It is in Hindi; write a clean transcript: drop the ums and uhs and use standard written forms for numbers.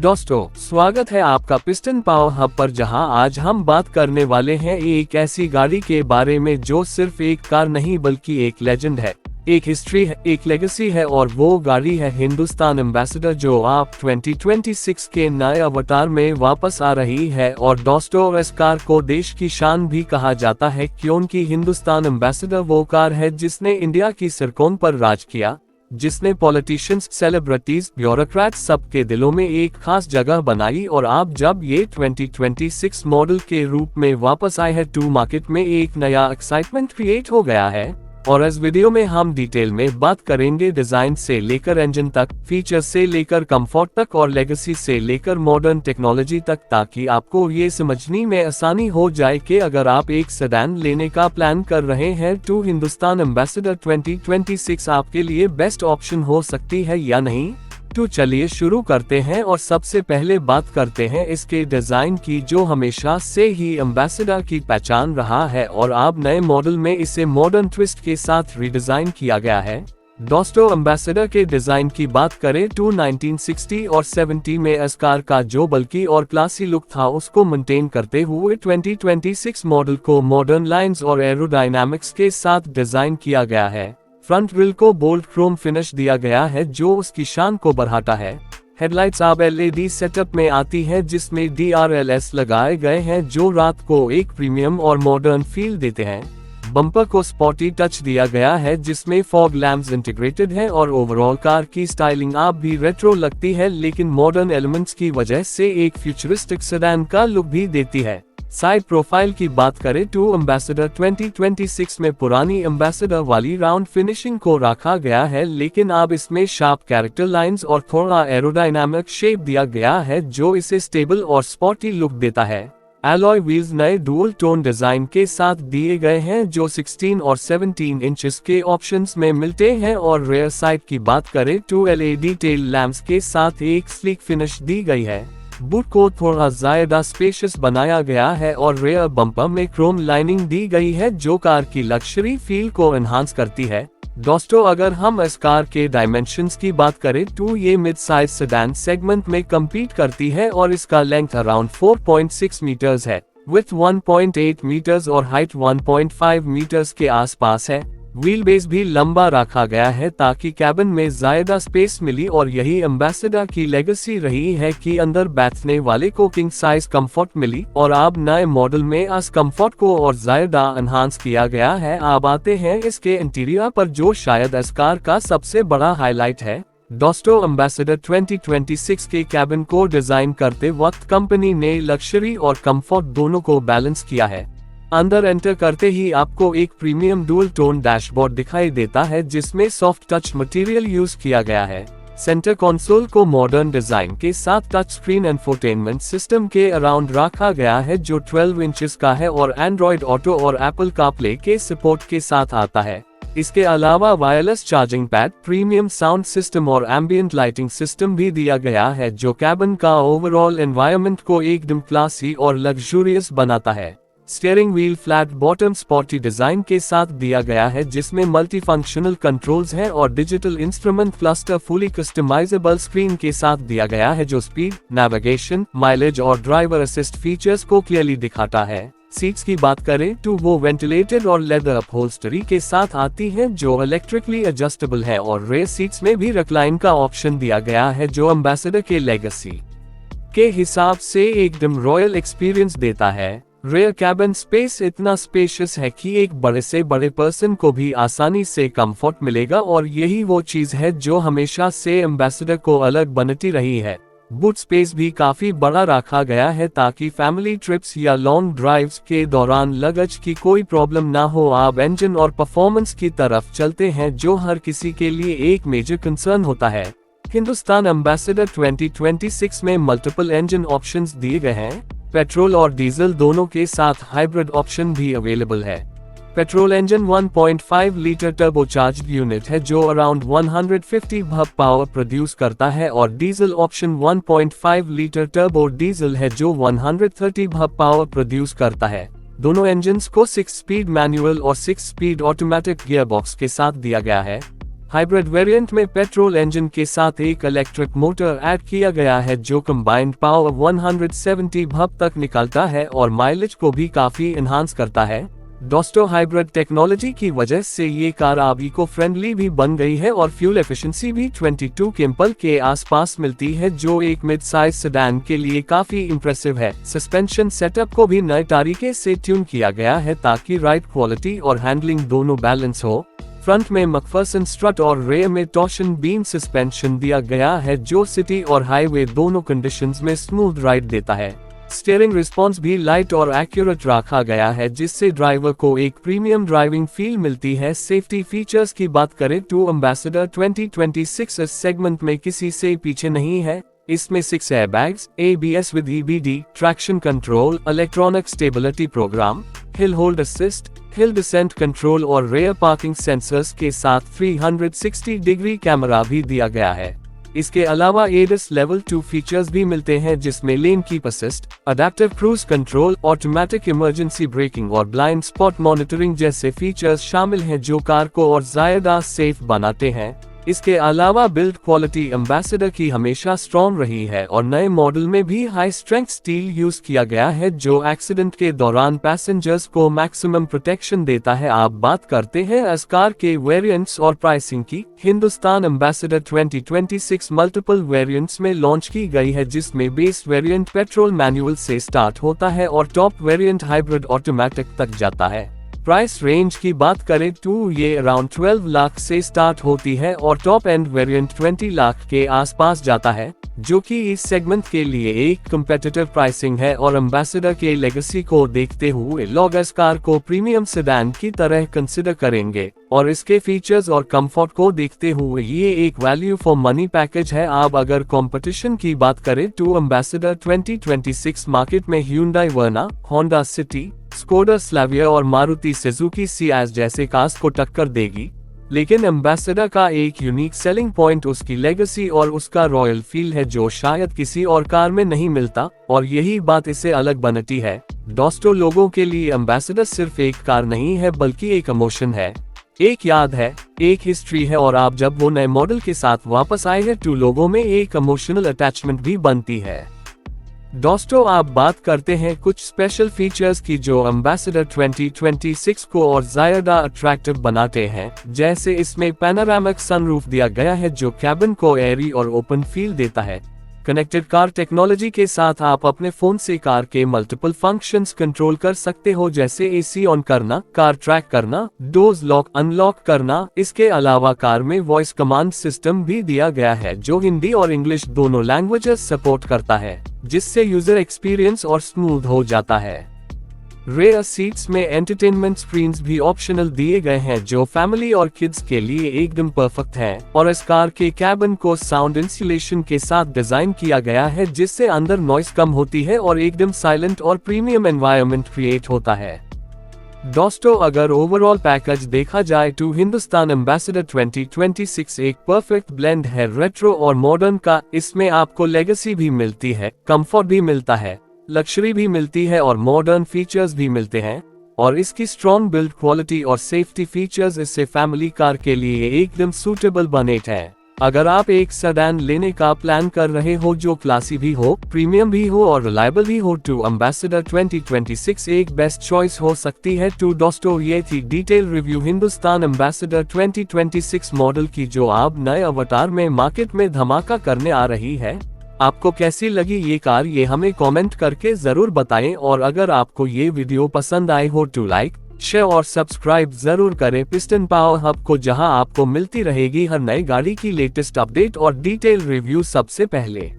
दोस्तों, स्वागत है आपका पिस्टन पावर हब पर, जहां आज हम बात करने वाले हैं एक ऐसी गाड़ी के बारे में जो सिर्फ एक कार नहीं बल्कि एक लेजेंड है, एक हिस्ट्री है, एक लेगेसी है। और वो गाड़ी है हिंदुस्तान एम्बेसडर, जो आप 2026 के नए अवतार में वापस आ रही है। और दोस्तों, इस कार को देश की शान भी कहा जाता है, क्योंकि हिंदुस्तान एम्बेसडर वो कार है जिसने इंडिया की सड़कों पर राज किया, जिसने पॉलिटिशियंस, सेलिब्रिटीज, ब्यूरोक्रेट्स सबके दिलों में एक खास जगह बनाई। और आप जब ये 2026 मॉडल के रूप में वापस आए हैं तो मार्केट में एक नया एक्साइटमेंट क्रिएट हो गया है। और इस वीडियो में हम डिटेल में बात करेंगे डिजाइन से लेकर इंजन तक, फीचर से लेकर कंफर्ट तक और लेगेसी से लेकर मॉडर्न टेक्नोलॉजी तक, ताकि आपको ये समझने में आसानी हो जाए कि अगर आप एक सेडान लेने का प्लान कर रहे हैं तो हिंदुस्तान एम्बेसडर 2026 आपके लिए बेस्ट ऑप्शन हो सकती है या नहीं। तो चलिए शुरू करते हैं और सबसे पहले बात करते हैं इसके डिजाइन की, जो हमेशा से ही एम्बेसडर की पहचान रहा है और अब नए मॉडल में इसे मॉडर्न ट्विस्ट के साथ रीडिजाइन किया गया है। दोस्तों, एम्बेसडर के डिजाइन की बात करें तो 1960 और 70 में इस कार का जो बल्कि और क्लासी लुक था उसको मेंटेन करते हुए 2026 मॉडल को मॉडर्न लाइंस और एरोडायनामिक्स के साथ डिजाइन किया गया है। फ्रंट ग्रिल को बोल्ड क्रोम फिनिश दिया गया है जो उसकी शान को बढ़ाता है। हेडलाइट्स अब LED सेटअप में आती है जिसमें DRLS लगाए गए हैं जो रात को एक प्रीमियम और मॉडर्न फील देते हैं। बम्पर को स्पॉटी टच दिया गया है जिसमें फॉग लैम्प्स इंटीग्रेटेड है और ओवरऑल कार की स्टाइलिंग अब भी रेट्रो लगती है, लेकिन मॉडर्न एलिमेंट्स की वजह से एक फ्यूचरिस्टिक सेडान का लुक भी देती है। साइड प्रोफाइल की बात करें तो एम्बेसडर 2026 में पुरानी एम्बेसडर वाली राउंड फिनिशिंग को रखा गया है, लेकिन अब इसमें शार्प कैरेक्टर लाइंस और थोड़ा एरोडायनामिक शेप दिया गया है जो इसे स्टेबल और स्पॉटी लुक देता है। एलॉय व्हील्स नए डुअल टोन डिजाइन के साथ दिए गए हैं जो 16 और 17 इंचेस के ऑप्शंस में मिलते हैं। और रेयर साइड की बात करें तो LED टेल लैंप्स के साथ एक स्लीक फिनिश दी गई है। बूट को थोड़ा ज्यादा स्पेशियस बनाया गया है और रेयर बम्पर में क्रोम लाइनिंग दी गई है जो कार की लग्जरी फील को एनहांस करती है। दोस्तों, अगर हम इस कार के डायमेंशंस की बात करें तो ये मिड साइज सेडान सेगमेंट में कम्पीट करती है और इसका लेंथ अराउंड 4.6 मीटर्स है, विड्थ 1.8 मीटर्स और हाइट 1.5 मीटर्स के आसपास है। व्हील बेस भी लंबा रखा गया है ताकि कैबिन में ज्यादा स्पेस मिली, और यही एम्बेसडर की लेगेसी रही है कि अंदर बैठने वाले को किंग साइज कंफर्ट मिली। और अब नए मॉडल में इस कंफर्ट को और ज्यादा एनहांस किया गया है। अब आते हैं इसके इंटीरियर पर, जो शायद इस कार का सबसे बड़ा हाईलाइट है। दोस्तों, एम्बेसडर 2026 के कैबिन को डिजाइन करते वक्त कंपनी ने लग्जरी और कंफर्ट दोनों को बैलेंस किया है। अंदर एंटर करते ही आपको एक प्रीमियम डुअल टोन डैशबोर्ड दिखाई देता है जिसमें सॉफ्ट टच मटेरियल यूज किया गया है। सेंटर कंसोल को मॉडर्न डिजाइन के साथ टच स्क्रीन इंफोटेनमेंट सिस्टम के अराउंड रखा गया है जो 12 इंचेस का है और एंड्रॉइड ऑटो और एप्पल कारप्ले के सपोर्ट के साथ आता है। इसके अलावा wireless charging pad, premium sound system और एम्बियंट लाइटिंग सिस्टम भी दिया गया है जो कैबिन का ओवरऑल एनवायरनमेंट को एकदम क्लासी और लग्जूरियस बनाता है। Steering wheel flat bottom spotty design के साथ दिया गया है जिसमें मल्टी फंक्शनल कंट्रोल्स हैं और digital instrument cluster fully customisable screen के साथ दिया गया है जो स्पीड, नेविगेशन, माइलेज और ड्राइवर असिस्ट फीचर्स को क्लियरली दिखाता है। सीट्स की बात करें तो वो वेंटिलेटेड और लेदर अपहोल्स्टरी के साथ आती हैं जो इलेक्ट्रिकली एडजस्टेबल है, और रेयर सीट्स में भी रिक्लाइन का ऑप्शन दिया गया है जो एम्बेसडर के लेगेसी के हिसाब से एकदम रॉयल एक्सपीरियंस देता है। रेयर कैबिन स्पेस इतना स्पेशियस है कि एक बड़े से बड़े पर्सन को भी आसानी से कंफर्ट मिलेगा, और यही वो चीज है जो हमेशा से एम्बेसडर को अलग बनाती रही है। बूट स्पेस भी काफी बड़ा रखा गया है ताकि फैमिली ट्रिप्स या लॉन्ग ड्राइव्स के दौरान लगेज की कोई प्रॉब्लम ना हो। आप इंजन और परफॉर्मेंस की तरफ चलते हैं जो हर किसी के लिए एक मेजर कंसर्न होता है। हिंदुस्तान एम्बेसडर 2026 में मल्टीपल इंजन ऑप्शंस दिए गए हैं। पेट्रोल और डीजल दोनों के साथ हाइब्रिड ऑप्शन भी अवेलेबल है। Petrol engine 1.5 litre turbocharged unit है जो अराउंड 150 हॉर्स पावर प्रोड्यूस करता है, और diesel option 1.5 litre turbo diesel है जो 130 हॉर्स पावर प्रोड्यूस करता है। दोनों इंजन्स को 6 स्पीड मैनुअल और 6 स्पीड ऑटोमेटिक गियरबॉक्स के साथ दिया गया है। हाइब्रिड वेरिएंट में पेट्रोल इंजन के साथ एक इलेक्ट्रिक मोटर ऐड किया गया है जो कंबाइंड पावर 170 भप तक निकालता है और माइलेज को भी काफी इनहांस करता है। दोस्तों, हाइब्रिड टेक्नोलॉजी की वजह से ये कार अब इको फ्रेंडली भी बन गई है और फ्यूल एफिशिएंसी भी 22 क्विंटल के आसपास मिलती है, जो एक मिड साइज सेडान के लिए काफी इम्प्रेसिव है। सस्पेंशन सेटअप को भी नए तरीके से ट्यून किया गया है ताकि राइड क्वालिटी और हैंडलिंग दोनों बैलेंस हो। फ्रंट में मैकफर्सन स्ट्रट और रेयर में टॉर्शन बीम सस्पेंशन दिया गया है जो सिटी और हाईवे दोनों कंडीशंस में स्मूथ राइड देता है। स्टीयरिंग रिस्पॉन्स भी लाइट और एक्यूरेट रखा गया है जिससे ड्राइवर को एक प्रीमियम ड्राइविंग फील मिलती है। सेफ्टी फीचर्स की बात करें तो एम्बेसडर 2026 इस सेगमेंट में किसी से पीछे नहीं है। इसमें 6 airbags, ABS with EBD, traction control, electronic stability programme, hill hold assist, hill descent control और रेयर पार्किंग सेंसर्स के साथ 360 डिग्री कैमरा भी दिया गया है। इसके अलावा ADAS लेवल 2 फीचर्स भी मिलते हैं जिसमें lane keep assist, adaptive cruise control, automatic emergency breaking और ब्लाइंड स्पॉट मॉनिटरिंग जैसे फीचर्स शामिल हैं जो कार को और ज्यादा सेफ बनाते हैं। इसके अलावा बिल्ड क्वालिटी एम्बेसडर की हमेशा स्ट्रॉन्ग रही है और नए मॉडल में भी हाई स्ट्रेंथ स्टील यूज किया गया है जो एक्सीडेंट के दौरान पैसेंजर्स को मैक्सिमम प्रोटेक्शन देता है। आप बात करते हैं इस कार के वेरिएंट्स और प्राइसिंग की। हिंदुस्तान एम्बेसडर 2026 मल्टीपल वेरिएंट्स में लॉन्च की गई है जिसमें बेस वेरिएंट पेट्रोल मैनुअल से स्टार्ट होता है और टॉप वेरिएंट हाइब्रिड ऑटोमेटिक तक जाता है। प्राइस रेंज की बात करें तो ये अराउंड 12 लाख से स्टार्ट होती है और टॉप एंड वेरिएंट 20 लाख के आसपास जाता है, जो कि इस सेगमेंट के लिए एक कम्पिटिटिव प्राइसिंग है। और एम्बेसडर के लेगेसी को देखते हुए लोग इस कार को प्रीमियम सेडान की तरह कंसिडर करेंगे और इसके फीचर्स और कंफर्ट को देखते हुए ये एक वैल्यू फॉर मनी पैकेज है। अब अगर कंपटीशन की बात करें तो एम्बेसडर 2026 मार्केट में Hyundai वर्ना, होंडा सिटी, स्कोडा स्लाविया और मारुति सुजुकी सियाज जैसे कार्स को टक्कर देगी, लेकिन एम्बेसडर का एक यूनिक सेलिंग पॉइंट उसकी लेगेसी और उसका रॉयल फील है जो शायद किसी और कार में नहीं मिलता और यही बात इसे अलग बनाती है। दोस्तों, लोगों के लिए एम्बेसडर सिर्फ एक कार नहीं है बल्कि एक इमोशन है, एक याद है, एक हिस्ट्री है और आप जब वो नए मॉडल के साथ वापस आए हैं तो लोगों में एक इमोशनल अटैचमेंट भी बनती है। दोस्तों, आप बात करते हैं कुछ स्पेशल फीचर्स की जो एम्बेसडर 2026 को और ज्यादा अट्रैक्टिव बनाते हैं। जैसे इसमें पैनोरामिक सनरूफ दिया गया है जो कैबिन को एयरी और ओपन फील देता है। कनेक्टेड कार टेक्नोलॉजी के साथ आप अपने फोन से कार के मल्टीपल फंक्शंस कंट्रोल कर सकते हो जैसे AC ऑन करना, कार ट्रैक करना, डोर्स लॉक अनलॉक करना। इसके अलावा कार में वॉइस कमांड सिस्टम भी दिया गया है जो हिंदी और इंग्लिश दोनों लैंग्वेजेस सपोर्ट करता है, जिससे यूजर एक्सपीरियंस और स्मूथ हो जाता है। रेयर सीट्स में एंटरटेनमेंट स्क्रीन्स भी ऑप्शनल दिए गए हैं जो फैमिली और किड्स के लिए एकदम परफेक्ट है। और इस कार के कैबिन को साउंड इंसुलेशन के साथ डिजाइन किया गया है जिससे अंदर नॉइस कम होती है और एकदम साइलेंट और प्रीमियम एनवायरनमेंट क्रिएट होता है। दोस्तों, अगर ओवरऑल पैकेज देखा जाए तो हिंदुस्तान एम्बेसडर 2026 एक परफेक्ट ब्लेंड है रेट्रो और मॉडर्न का। इसमें आपको लेगेसी भी मिलती है, कंफर्ट भी मिलता है, लग्जरी भी मिलती है और मॉडर्न फीचर्स भी मिलते हैं। और इसकी स्ट्रॉन्ग बिल्ड क्वालिटी और सेफ्टी फीचर्स इससे फैमिली कार के लिए एकदम सूटेबल बनाते हैं। अगर आप एक सेडान लेने का प्लान कर रहे हो जो क्लासी भी हो, प्रीमियम भी हो और रिलायबल भी हो तो एम्बेसडर 2026 एक बेस्ट चॉइस हो सकती है। तो दोस्तों, ये थी detail review Hindustan ambassador 2026 model की जो अब नए अवतार में मार्केट में धमाका करने आ रही है। आपको कैसी लगी ये कार, ये हमें कमेंट करके जरूर बताएं और अगर आपको ये वीडियो पसंद आए हो तो लाइक, शेयर और सब्सक्राइब जरूर करें पिस्टन पावर हब को, जहां आपको मिलती रहेगी हर नई गाड़ी की लेटेस्ट अपडेट और डिटेल रिव्यू सबसे पहले।